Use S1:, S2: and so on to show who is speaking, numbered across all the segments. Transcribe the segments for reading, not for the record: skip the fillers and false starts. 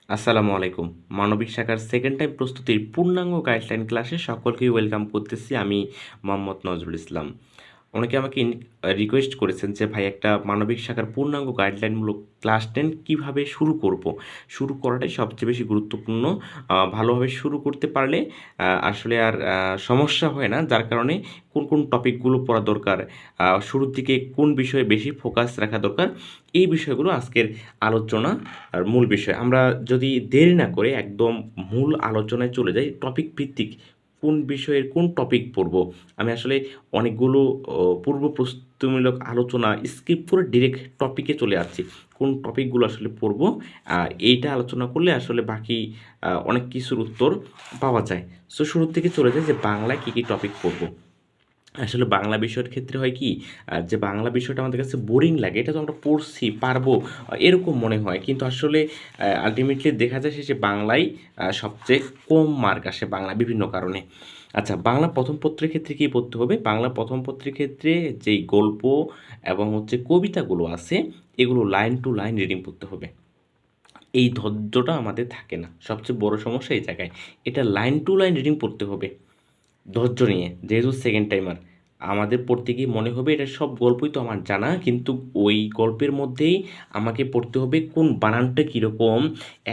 S1: আসসালামু আলাইকুম। মানবিক শাখার সেকেন্ড টাইম প্রস্তুতির পূর্ণাঙ্গ গাইডলাইন ক্লাসে সকলকেই ওয়েলকাম করতেছি। আমি মোহাম্মদ নজরুল ইসলাম। অনেকে আমাকে রিকোয়েস্ট করেছেন যে ভাই একটা মানবিক শাখার পূর্ণাঙ্গ গাইডলাইনমূলক ক্লাস নেন, কীভাবে শুরু করব? শুরু করাটাই সবচেয়ে বেশি গুরুত্বপূর্ণ। ভালোভাবে শুরু করতে পারলে আসলে আর সমস্যা হয় না। যার কারণে কোন, কোন টপিকগুলো পড়া দরকার, শুরুর দিকে কোন বিষয়ে বেশি ফোকাস রাখা দরকার, এই বিষয়গুলো আজকের আলোচনা আর মূল বিষয়। আমরা যদি দেরি না করে একদম মূল আলোচনায় চলে যাই, টপিক ভিত্তিক কোন বিষয়ের কোন টপিক পড়ব। আমি আসলে অনেকগুলো পূর্ব প্রস্তুতিমূলক আলোচনা স্কিপ করে ডিরেক্ট টপিকে চলে যাচ্ছি। কোন টপিকগুলো আসলে পড়ব, এইটা আলোচনা করলে আসলে বাকি অনেক কিছুর উত্তর পাওয়া যায়। সো শুরুর থেকে চলে যাই যে বাংলায় কী, কী টপিক পড়ব। আসলে বাংলা বিষয়ের ক্ষেত্রে হয় কি, যে বাংলা বিষয়টা আমাদের কাছে বোরিং লাগে, এটা তো আমরা পড়ছি, পারবো, এরকম মনে হয়। কিন্তু আসলে আল্টিমেটলি দেখা যায় শেষে বাংলায় সবচেয়ে কম মার্ক আসে বাংলা বিভিন্ন কারণে। আচ্ছা, বাংলা প্রথম পত্রের ক্ষেত্রে কী পড়তে হবে? বাংলা প্রথম পত্রের ক্ষেত্রে যেই গল্প এবং হচ্ছে কবিতাগুলো আছে, এগুলো লাইন টু লাইন রিডিং পড়তে হবে। এই ধৈর্যটা আমাদের থাকে না। সবচেয়ে বড় সমস্যা এই জায়গায়। এটা লাইন টু লাইন রিডিং পড়তে হবে ধৈর্য নিয়ে। যেহেতু সেকেন্ড টাইমার, আমাদের পড়তে গিয়ে মনে হবে এটা সব গল্পই তো আমার জানা, কিন্তু ওই গল্পের মধ্যেই আমাকে পড়তে হবে কোন বানানটা কীরকম,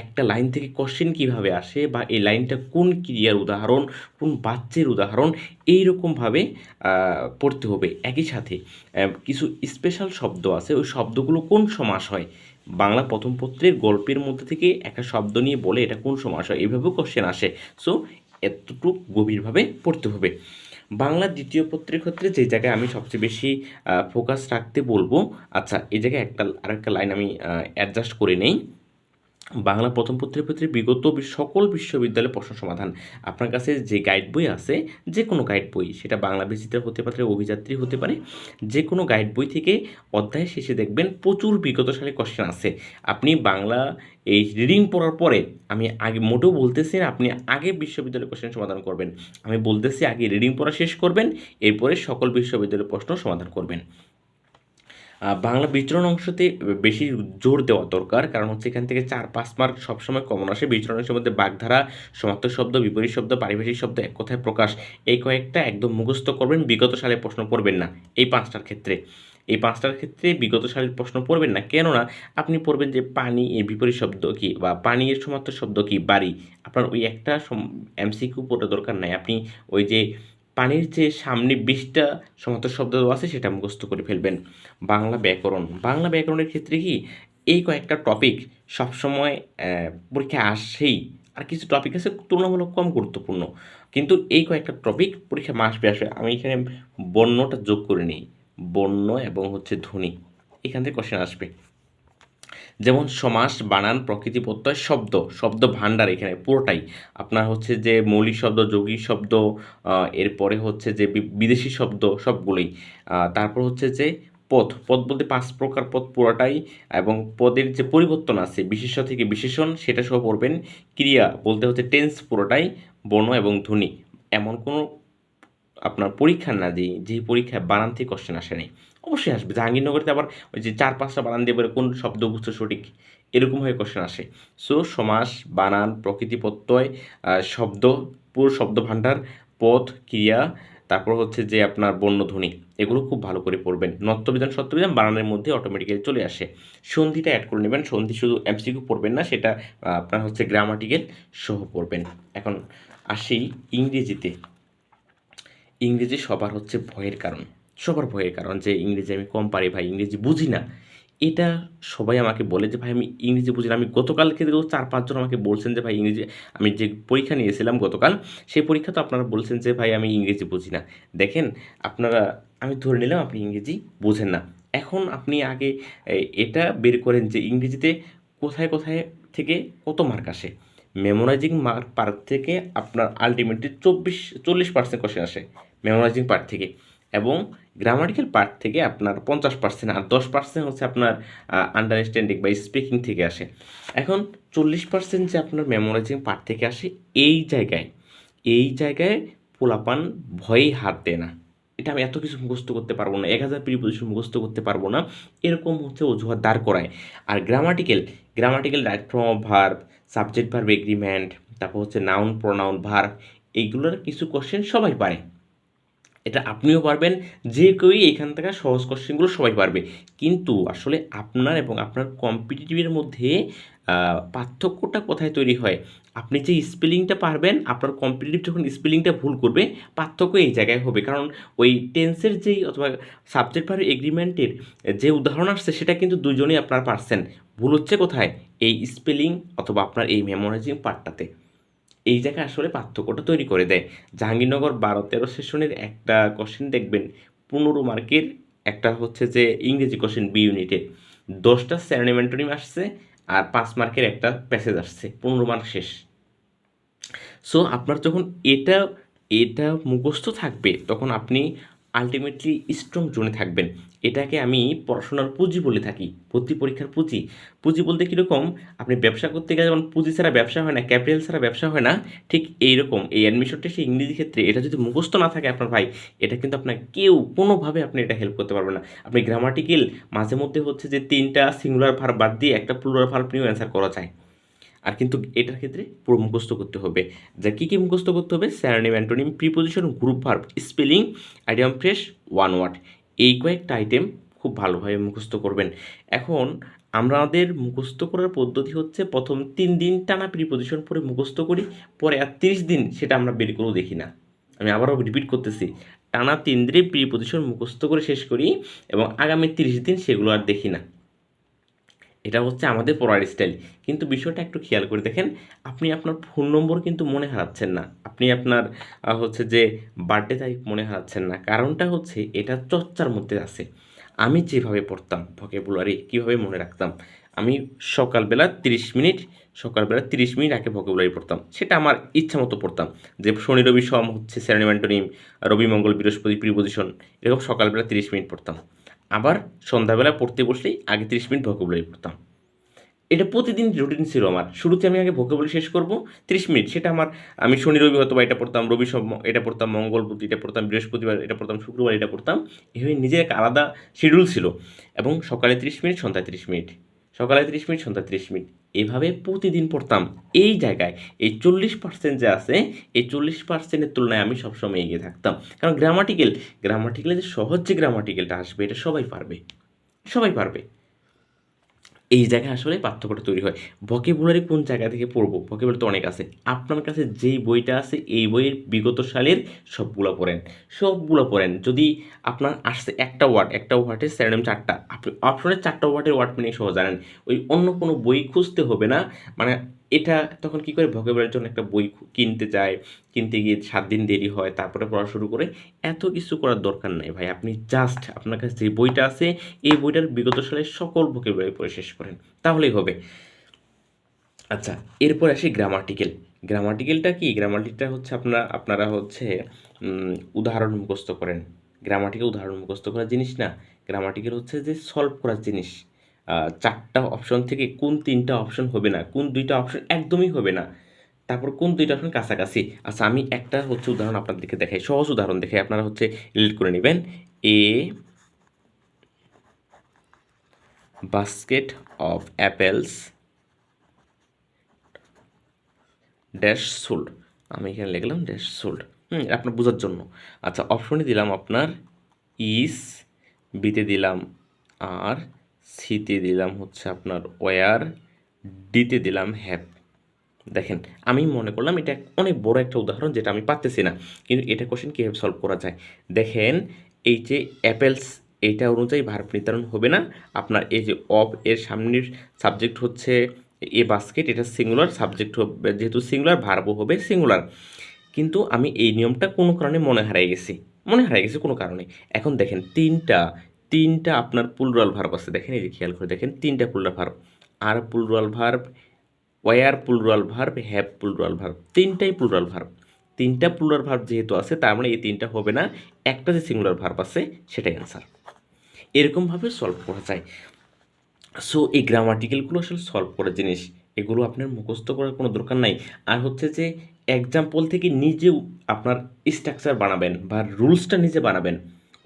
S1: একটা লাইন থেকে কোশ্চেন কীভাবে আসে, বা এই লাইনটা কোন ক্রিয়ার উদাহরণ, কোন বাচ্যের উদাহরণ, এইরকমভাবে পড়তে হবে। একই সাথে কিছু স্পেশাল শব্দ আছে, ওই শব্দগুলো কোন সমাস হয়, বাংলা প্রথম পত্রের গল্পের মধ্যে থেকে একটা শব্দ নিয়ে বলে এটা কোন সমাস হয়, এইভাবেও কোশ্চেন আসে। সো এতটুকু গভীরভাবে পড়তে হবে। বাংলা দ্বিতীয় পত্রের ক্ষেত্রে যে জায়গায় আমি সবচেয়ে বেশি ফোকাস রাখতে বলবো, আচ্ছা এই জায়গায় আরেকটা লাইন আমি অ্যাডজাস্ট করে নেই। বাংলা প্রথম পত্রের ক্ষেত্রে বিগত সকল বিশ্ববিদ্যালয়ের প্রশ্ন সমাধান। আপনার কাছে যে গাইড বই আছে, যে কোনো গাইড বই, সেটা বাংলা ভিত্তিতে হতে পারে, অভিযাত্রী হতে পারে, যে কোনো গাইড বই থেকে অধ্যায় শেষে দেখবেন প্রচুর বিগত সালে কোশ্চেন আছে। আপনি বাংলা এই রিডিং পড়ার পরে, আমি আগে মোটেও বলতেছি না আপনি আগে বিশ্ববিদ্যালয়ের কোশ্চেন সমাধান করবেন, আমি বলতেছি আগে রিডিং পড়া শেষ করবেন, এরপরে সকল বিশ্ববিদ্যালয়ের প্রশ্ন সমাধান করবেন। বাংলা বিচরণ অংশতে বেশি জোর দেওয়া দরকার, কারণ হচ্ছে এখান থেকে 4-5 মার্ক সবসময় কমন আসে। বিচরণ অংশের মধ্যে বাগধারা, সমার্থক শব্দ, বিপরীত শব্দ, পারিভাষিক শব্দ, এক কথায় প্রকাশ, এই কয়েকটা একদম মুখস্থ করবেন, বিগত সালে প্রশ্ন পড়বেন না এই 5টার ক্ষেত্রে। এই 5টার ক্ষেত্রে বিগত সালের প্রশ্ন পড়বেন না, কেননা আপনি পড়বেন যে পানি এর বিপরীত শব্দ কী, বা পানি এর সমার্থক শব্দ কী, বাড়ি। আপনার ওই একটা এমসিকিউ পড়ার দরকার নাই। আপনি ওই যে পানির যে সামনে 20টা সমার্থক শব্দ আছে সেটা মুখস্থ করে ফেলবেন। বাংলা ব্যাকরণ, বাংলা ব্যাকরণের ক্ষেত্রে কি, এই কয়েকটা টপিক সবসময় পরীক্ষায় আসেই। আর কিছু টপিক আছে তুলনামূলক কম গুরুত্বপূর্ণ, কিন্তু এই কয়েকটা টপিক পরীক্ষায় আসবে আসবে। আমি এখানে বর্ণটা যোগ করে নিই, বর্ণ এবং হচ্ছে ধ্বনি, এখান থেকে কোশ্চেন আসবে। যেমন সমাস, বানান, প্রকৃতি, প্রত্যয়, শব্দ, শব্দ ভাণ্ডার, এখানে পুরোটাই আপনার হচ্ছে যে মৌলিক শব্দ, যৌগিক শব্দ, এরপরে হচ্ছে যে বিদেশি শব্দ সবগুলোই। তারপর হচ্ছে যে পদ, পদ বলতে 5 প্রকার পদ পুরোটাই, এবং পদের যে পরিবর্তন আছে বিশেষ্য থেকে বিশেষণ সেটা সহ পড়বেন। ক্রিয়া বলতে হচ্ছে টেন্স পুরোটাই, বর্ণ এবং ধ্বনি। এমন কোনো আপনার পরীক্ষা না যেই পরীক্ষায় বানান থেকে কোশ্চেন আসে নাই। অবশ্যই আসবে। জাহাঙ্গীরনগরতে আবার ওই যে 4-5টা বানান দিয়ে বলে কোন শব্দগুচ্ছ সঠিক, এরকমভাবে কোশ্চেন আসে। সো সমাস, বানান, প্রকৃতি, প্রত্যয়, শব্দ, পুরো শব্দভাণ্ডার, পদ, ক্রিয়া, তারপর হচ্ছে যে আপনার বর্ণধ্বনি, এগুলো খুব ভালো করে পড়বেন। নত্যবিধান, সত্যবিধান বানানের মধ্যে অটোমেটিক্যালি চলে আসে। সন্ধিটা অ্যাড করে নেবেন। সন্ধি শুধু এমসিকিউ পড়বেন না, সেটা আপনার হচ্ছে গ্রামাটিক্যাল সহ পড়বেন। এখন আসি ইংরেজিতে। ইংরেজি সবার হচ্ছে ভয়ের কারণ, সবার ভয়ের কারণ যে ইংরেজি আমি কম পারি ভাই, ইংরেজি বুঝি না। এটা সবাই আমাকে বলে যে ভাই আমি ইংরেজি বুঝি না। আমি গতকালকে 4-5 জন আমাকে বলছেন যে ভাই ইংরেজি, আমি যে পরীক্ষা নিয়েছিলাম গতকাল, সেই পরীক্ষা তো আপনারা বলছেন যে ভাই আমি ইংরেজি বুঝি না। দেখেন, আপনারা, আমি ধরে নিলাম আপনি ইংরেজি বোঝেন না। এখন আপনি আগে এটা বের করেন যে ইংরেজিতে কোথায় কোথায় থেকে কত মার্ক আসে। মেমোরাইজিং পার্ট থেকে আপনার আলটিমেটলি 40% কোশ্চেন আসে মেমোরাইজিং পার্ট থেকে, এবং গ্রামাটিক্যাল পার্ট থেকে আপনার 50%, আর 10% হচ্ছে আপনার আন্ডারস্ট্যান্ডিং বা স্পিকিং থেকে আসে। এখন 40% যে আপনার মেমোরাইজিং পার্ট থেকে আসে, এই জায়গায় পোলাপান ভয়েই হাত দেয় না। এটা আমি এত কিছু মুখস্থ করতে পারবো না, 1000 প্রিপোজিশন মুখস্থ করতে পারবো না, এরকম হচ্ছে অজুহাত দাঁড় করায়। আর grammatical right form of verb, subject verb agreement, তারপর হচ্ছে নাউন প্রোনাউন ভার্ব, এইগুলোর কিছু কোশ্চেন সবাই পারে। এটা আপনিও পারবেন, যে কেউই এখান থেকে সহজ কোশ্চেনগুলো সবাই পারবে। কিন্তু আসলে আপনার এবং আপনার কম্পিটিটিভের মধ্যে পার্থক্যটা কোথায় তৈরি হয়? আপনি যে স্পেলিংটা পারবেন, আপনার কম্পিটিটিভ যখন স্পেলিংটা ভুল করবে, পার্থক্য এই জায়গায় হবে। কারণ ওই টেন্সের যেই অথবা সাবজেক্ট ভার্ব এগ্রিমেন্টের যে উদাহরণ আসছে, সেটা কিন্তু দুজনেই আপনার পারছেন। ভুল হচ্ছে কোথায়? এই স্পেলিং অথবা আপনার এই মেমোরাইজিং পার্টটাতে। এই জায়গায় আসলে পার্থক্যটা তৈরি করে দেয়। জাহাঙ্গীরনগর 12-13 সেশনের একটা কোশ্চেন দেখবেন 15 মার্কের, একটা হচ্ছে যে ইংরেজি কোশ্চেন বি ইউনিটে 10টা স্যানোনিম অ্যান্টোনিম আসছে, আর 5 মার্কের একটা প্যাসেজ আসছে, 15 মার্ক শেষ। সো আপনার যখন এটা এটা মুখস্থ থাকবে, তখন আপনি আলটিমেটলি স্ট্রং জোনে থাকবেন। এটাকে আমি পড়াশোনার পুঁজি বলে থাকি, ভর্তি পরীক্ষার পুঁজি। পুঁজি বলতে কীরকম? আপনি ব্যবসা করতে গেলে যেমন পুঁজি ছাড়া ব্যবসা হয় না, ক্যাপিটাল ছাড়া ব্যবসা হয় না, ঠিক এইরকম এই অ্যাডমিশন টেস্টে ইংরেজি ক্ষেত্রে এটা যদি মুখস্থ না থাকে আপনার ভাই, এটা কিন্তু আপনার কেউ কোনোভাবে আপনি এটা হেল্প করতে পারবে না। আপনি গ্রামাটিক্যাল মাঝে মধ্যে হচ্ছে যে 3টা সিঙ্গুলার ভার্ব বাদ দিয়ে একটা প্লুরাল ভার্ব নিয়েও অ্যান্সার করা যায়। আর কিন্তু এটার ক্ষেত্রে পুরো মুখস্থ করতে হবে। যা কী কী মুখস্থ করতে হবে? Synonym antonym preposition group verb spelling idiom phrase one word, এই কয়েকটা আইটেম খুব ভালোভাবে মুখস্থ করবেন। এখন আমাদের মুখস্থ করার পদ্ধতি হচ্ছে প্রথম 3 দিন টানা প্রিপোজিশন পরে মুখস্থ করি, পরে আর 30 দিন সেটা আমরা বের করেও দেখি না। আমি আবারও রিপিট করতেছি, টানা 3 দিনে প্রিপোজিশন মুখস্থ করে শেষ করি এবং আগামী 30 দিন সেগুলো আর দেখি না। এটা হচ্ছে আমাদের পড়ার স্টাইল। কিন্তু বিষয়টা একটু খেয়াল করে দেখেন, আপনি আপনার ফোন নম্বর কিন্তু মনে হারাচ্ছেন না। আপনি আপনার হচ্ছে যে বার্থডে তারিখ মনে হারাচ্ছেন না। কারণটা হচ্ছে এটা চর্চার মধ্যে আছে। আমি যেভাবে পড়তাম ভোকাবুলারি কীভাবে মনে রাখতাম, আমি সকালবেলা 30 মিনিট আগে ভোকাবুলারি পড়তাম। সেটা আমার ইচ্ছা মতো পড়তাম, যে শনি রবি সোম হচ্ছে স্যানোনিম অ্যান্টোনিম, রবি মঙ্গল বৃহস্পতি প্রিপোজিশন, এরকম সকালবেলা 30 মিনিট পড়তাম। আবার সন্ধ্যাবেলা পড়তে বসলেই আগে 30 মিনিট ভোকাবুলারি পড়তাম। এটা প্রতিদিন রুটিন ছিল আমার। শুরুতে আমি আগে ভোকাবুলারি শেষ করব 30 মিনিট, সেটা আমার, আমি শনি রবি হয়তো বা এটা পড়তাম, রবি সোম এটা পড়তাম, মঙ্গল বুধ এটা পড়তাম, বৃহস্পতিবার এটা পড়তাম, শুক্রবার এটা পড়তাম। এভাবে নিজের একটা আলাদা শিডিউল ছিল। এবং সকালে 30 মিনিট, সন্ধ্যায় 30 মিনিট, সকালে 30 মিনিট, সন্ধ্যায় 30 মিনিট, এভাবে প্রতিদিন পড়তাম। এই জায়গায় এই 40% যে আছে, এই 40%-এর তুলনায় আমি সবসময় এগিয়ে থাকতাম। কারণ গ্রামাটিক্যালে যে সহজ যে গ্রামাটিক্যালটা আসবে, এটা সবাই পারবে, সবাই পারবে। এই জায়গায় আসলে পার্থক্যটা তৈরি হয়। ভোকাবুলারি কোন জায়গা থেকে পড়বো? ভোকাবুলারি তো অনেক আছে। আপনার কাছে যেই বইটা আছে, এই বইয়ের বিগত সালের সবগুলো পড়েন। যদি আপনার আসছে একটা ওয়ার্ডের স্যানোনিম 4টা, আপনি অপশনের 4টা ওয়ার্ডের ওয়ার্ড মিনিং সহ জানেন। ওই অন্য কোনো বই খুঁজতে হবে না। মানে এটা তখন কী করে, ভোকাবুলারির জন্য একটা বই কিনতে যায়, কিনতে গিয়ে 7 দিন দেরি হয়, তারপরে পড়া শুরু করে। এত কিছু করার দরকার নাই ভাই। আপনি জাস্ট আপনার কাছে যে বইটা আছে, এই বইটার বিগত সালের সকল ভোকাবুলারি পড়ে শেষ করেন, তাহলেই হবে। আচ্ছা, এরপর আসি গ্রামাটিক্যাল। গ্রামাটিক্যালটা কি? গ্রামাটিক্যালটা হচ্ছে আপনারা হচ্ছে উদাহরণ মুখস্থ করেন। গ্রামাটিক্যাল উদাহরণ মুখস্থ করার জিনিস না। গ্রামাটিক্যাল হচ্ছে যে সলভ করার জিনিস। 4টা অপশন থেকে কোন 3টা অপশন হবে না, কোন 2টা অপশন একদমই হবে না, তারপর কোন 2টা অপশন কাছাকাছি। আচ্ছা, আমি একটা হচ্ছে উদাহরণ আপনাদেরকে দেখাই, সহজ উদাহরণ দেখে আপনারা হচ্ছে রিলেট করে নেবেন। A basket of apples dash sold. আমি এখানে লিখলাম ড্যাশ সোল্ড, আপনার বোঝার জন্য। আচ্ছা, অপশনে দিলাম আপনার ইস, বিতে দিলাম আর, সিতে দিলাম হচ্ছে আপনার ওয়ার, ডিতে দিলাম হ্যাভ। দেখেন, আমি মনে করলাম এটা অনেক বড় একটা উদাহরণ, যেটা আমি পারতেছি না, কিন্তু এটা কোশ্চেন কীভাবে সলভ করা যায়। দেখেন, এই যে অ্যাপেলস, এইটা অনুযায়ী ভার্ব নির্ধারণ হবে না। আপনার এই যে অফ এর সামনের সাবজেক্ট হচ্ছে এ বাস্কেট, এটা সিঙ্গুলার সাবজেক্ট হবে, যেহেতু সিঙ্গুলার ভার্বও হবে সিঙ্গুলার। কিন্তু আমি এই নিয়মটা কোনো কারণে মনে হারিয়ে গেছি কোনো কারণে। এখন দেখেন, তিনটা আপনার প্লুরাল ভার্ব আছে। দেখেন, এই যে খেয়াল করে দেখেন, 3টা plural verb, are plural verb, were plural verb, have plural verb, 3টাই প্লুরাল ভার্ব। 3টা প্লুরাল ভার্ব যেহেতু আছে, তার মানে এই 3টা হবে না, একটা যে সিঙ্গুলার ভার্ব আছে সেটাই অ্যান্সার। এরকমভাবে সলভ করা যায়। সো এই গ্রামাটিক্যালগুলো আসলে সলভ করার জিনিস। এগুলো আপনার মুখস্থ করার কোনো দরকার নাই। আর হচ্ছে যে এক্সাম্পল থেকে নিজেও আপনার স্ট্রাকচার বানাবেন বা রুলসটা নিজে বানাবেন।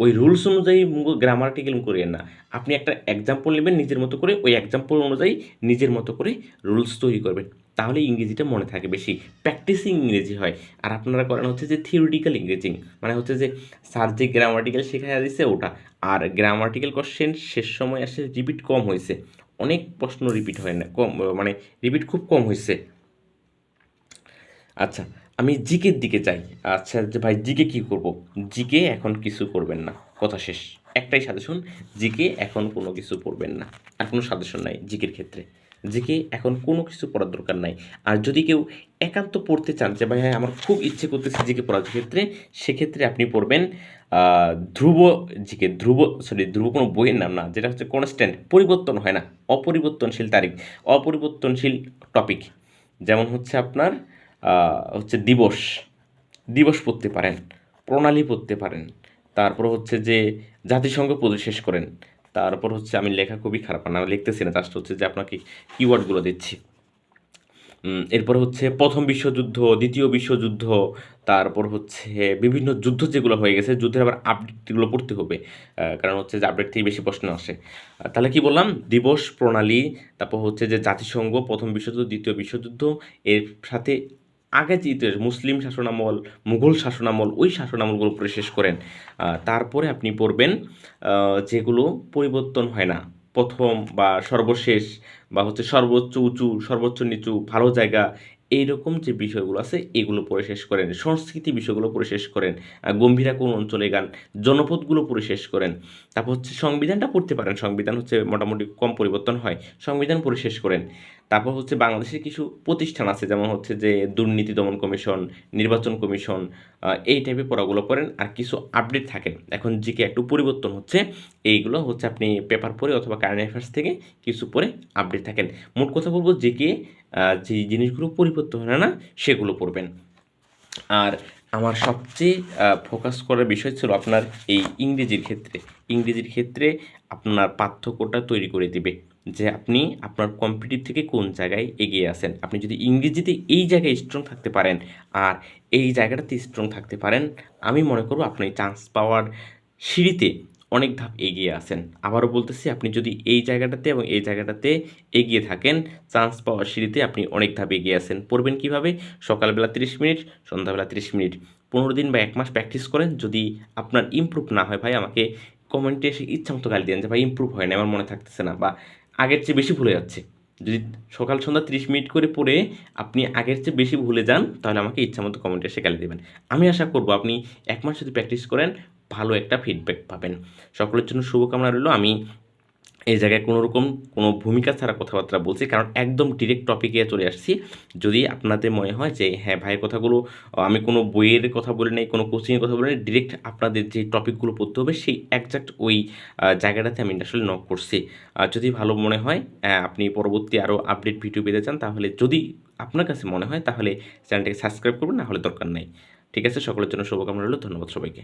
S1: ওই রুলস অনুযায়ী গ্রামাটিক্যাল করিয়েন না। আপনি একটা এক্সাম্পল নেবেন নিজের মতো করে, ওই এক্সাম্পল অনুযায়ী নিজের মতো করে রুলস তৈরি করবেন। তাহলে ইংরেজিটা মনে থাকে বেশি। প্র্যাকটিসিং ইংরেজি হয়। আর আপনারা করেন হচ্ছে যে থিওরিটিক্যাল ইংরেজি, মানে হচ্ছে যে স্যার যে গ্রামাটিক্যাল শেখাইয়া দিছে ওটা। আর গ্রামাটিক্যাল কোশ্চেন শেষ সময় আসে রিপিট কম হয়েছে। অনেক প্রশ্ন রিপিট হয় না, কম, মানে রিপিট খুব কম হয়েছে। আচ্ছা, আমি জিকের দিকে যাই। আচ্ছা যে ভাই জিকে কী করব? জিকে এখন কিছু করবেন না, কথা শেষ। একটাই সাজেশন, জিকে এখন কোনো কিছু পড়বেন না। আর কোনো সাজেশন নাই জিকের ক্ষেত্রে। জিকে এখন কোনো কিছু পড়ার দরকার নাই। আর যদি কেউ একান্ত পড়তে চান যে ভাই হ্যাঁ আমার খুব ইচ্ছে করতেছে জিকে পড়ার ক্ষেত্রে, সেক্ষেত্রে আপনি পড়বেন ধ্রুব জিকে। ধ্রুব কোনো বইয়ের নাম না, যেটা হচ্ছে কনস্ট্যান্ট, পরিবর্তন হয় না, অপরিবর্তনশীল তারিখ, অপরিবর্তনশীল টপিক। যেমন হচ্ছে আপনার হচ্ছে দিবস, দিবস পড়তে পারেন, প্রণালী পড়তে পারেন। তারপর হচ্ছে যে জাতিসংঘ পড়ে শেষ করেন। তারপর হচ্ছে, আমি লেখা খুবই খারাপ, আমি লিখতেছি না, জাস্ট হচ্ছে যে আপনাকে কিওয়ার্ডগুলো দিচ্ছি। এরপর হচ্ছে প্রথম বিশ্বযুদ্ধ, দ্বিতীয় বিশ্বযুদ্ধ, তারপর হচ্ছে বিভিন্ন যুদ্ধ যেগুলো হয়ে গেছে, যুদ্ধের আবার আপডেটগুলো পড়তে হবে। কারণ হচ্ছে যে আপডেট থেকে বেশি প্রশ্ন আসে। তাহলে কি বললাম? দিবস, প্রণালী, তারপর হচ্ছে যে জাতিসংঘ, প্রথম বিশ্বযুদ্ধ, দ্বিতীয় বিশ্বযুদ্ধ, এর সাথে আগে যে ইতিহাস, মুসলিম শাসনামল, মুঘল শাসনামল, ওই শাসনামলগুলো পড়ে শেষ করেন। তারপরে আপনি পড়বেন যেগুলো পরিবর্তন হয় না, প্রথম বা সর্বশেষ, বা হচ্ছে সর্বোচ্চ উঁচু, সর্বোচ্চ নিচু, ভালো জায়গা, এইরকম যে বিষয়গুলো আছে এগুলো পড়ে শেষ করেন। সংস্কৃতি বিষয়গুলো পড়ে শেষ করেন। গম্ভীরা কোন অঞ্চলে গান, জনপদগুলো পড়ে শেষ করেন। তারপর হচ্ছে সংবিধানটা পড়তে পারেন, সংবিধান হচ্ছে মোটামুটি কম পরিবর্তন হয়, সংবিধান পড়ে শেষ করেন। তারপর হচ্ছে বাংলাদেশের কিছু প্রতিষ্ঠান আছে, যেমন হচ্ছে যে দুর্নীতি দমন কমিশন, নির্বাচন কমিশন, এই টাইপের পড়াগুলো করেন। আর কিছু আপডেট থাকে, এখন জিকে একটু পরিবর্তন হচ্ছে, এইগুলো হচ্ছে আপনি পেপার পড়ে অথবা কারেন্ট অ্যাফেয়ার্স থেকে কিছু পড়ে আপডেট থাকেন। মোট কথা বলবো, জিকে যে জিনিসগুলো পরিবর্তন হয় না সেগুলো পড়বেন। আর আমার সবচেয়ে ফোকাস করার বিষয় ছিল আপনার এই ইংরেজির ক্ষেত্রে। ইংরেজির ক্ষেত্রে আপনার পার্থক্যটা তৈরি করে দিবে যে আপনি আপনার কম্পিটিটিভ থেকে কোন জায়গায় এগিয়ে আছেন। আপনি যদি ইংরেজিতে এই জায়গায় স্ট্রং থাকতে পারেন আর এই জায়গাটাতে স্ট্রং থাকতে পারেন, আমি মনে করব আপনি চান্স পাওয়ার সিঁড়িতে অনেক ধাপ এগিয়ে আছেন। আবারও বলতেছি, আপনি যদি এই জায়গাটাতে এবং এই জায়গাটাতে এগিয়ে থাকেন, চান্স পাওয়ার সিঁড়িতে আপনি অনেক ধাপ এগিয়ে আছেন। পড়বেন কীভাবে? সকালবেলা 30 মিনিট, সন্ধ্যাবেলা 30 মিনিট, 15 দিন বা 1 মাস প্র্যাকটিস করেন। যদি আপনার ইমপ্রুভ না হয় ভাই, আমাকে কমেন্টে এসে ইচ্ছামতো গালি দেন যে ভাই ইমপ্রুভ হয় না, আমার মনে থাকতেছে না, বা আগের চেয়ে বেশি ভুলে যাচ্ছে। যদি সকাল সন্ধ্যা 30 মিনিট করে পড়ে আপনি আগের চেয়ে বেশি ভুলে যান, তাহলে আমাকে ইচ্ছামতো কমেন্টে এসে গালি দেবেন। আমি আশা করব আপনি 1 মাস যদি প্র্যাকটিস করেন, ভালো একটা ফিডব্যাক পাবেন। সকলের জন্য শুভকামনা রইল। আমি এই জায়গায় কোনোরকম কোনো ভূমিকা ছাড়া কথাবার্তা বলছি, কারণ একদম ডিরেক্ট টপিকে চলে আসছি। যদি আপনাদের মনে হয় যে হ্যাঁ ভাইয়ের কথাগুলো, আমি কোনো বইয়ের কথা বলি নাই, কোনো কোচিংয়ের কথা বলি নাই, ডিরেক্ট আপনাদের যে টপিকগুলো পড়তে হবে সেই একজ্যাক্ট ওই জায়গাটাতে আমি আসলে নক করছি। যদি ভালো মনে হয়, আপনি পরবর্তী আরও আপডেট ভিডিও পেতে চান, তাহলে যদি আপনার কাছে মনে হয় তাহলে চ্যানেলটাকে সাবস্ক্রাইব করবেন, না হলে দরকার নাই। ঠিক আছে? সকলের জন্য শুভকামনা রইল। ধন্যবাদ সবাইকে।